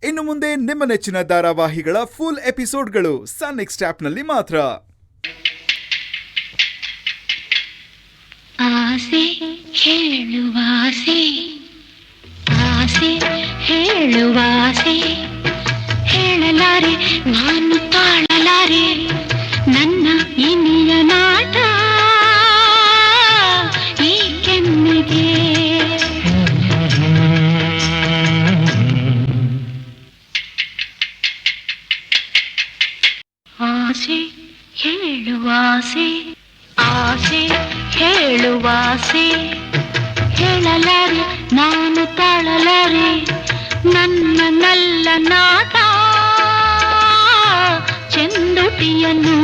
ಇನ್ನು ಮುಂದೆ ನಿಮ್ಮ ನೆಚ್ಚಿನ ಧಾರಾವಾಹಿಗಳ ಫುಲ್ ಎಪಿಸೋಡ್ಗಳು ಸನ್ ನೆಕ್ಸ್ಟ್ ಆಪ್ನಲ್ಲಿ ಮಾತ್ರ. ಆಸೆ ಹೇಳುವಾಸೆ, ಆಸೆ ಹೇಳುವಾಸೆ, ಹೇಳಲಾರೆ ನಾನು ತಾಳಲಾರೆ ನನ್ನ ಇನಿಯ ನಾಟ ಈ ಕೆನ್ನೆಗೆ. ಆಸೆ ಹೇಳುವಾಸೆ, ಆಸೆ ಹೇಳುವಾಸೆ, ಹೇಳಲಾರೆ ನಾನು ತಾಳಲಾರೆ ನನ್ನ ನಲ್ಲ ನಾಟ ಚೆಂದುಟಿಯನ್ನು.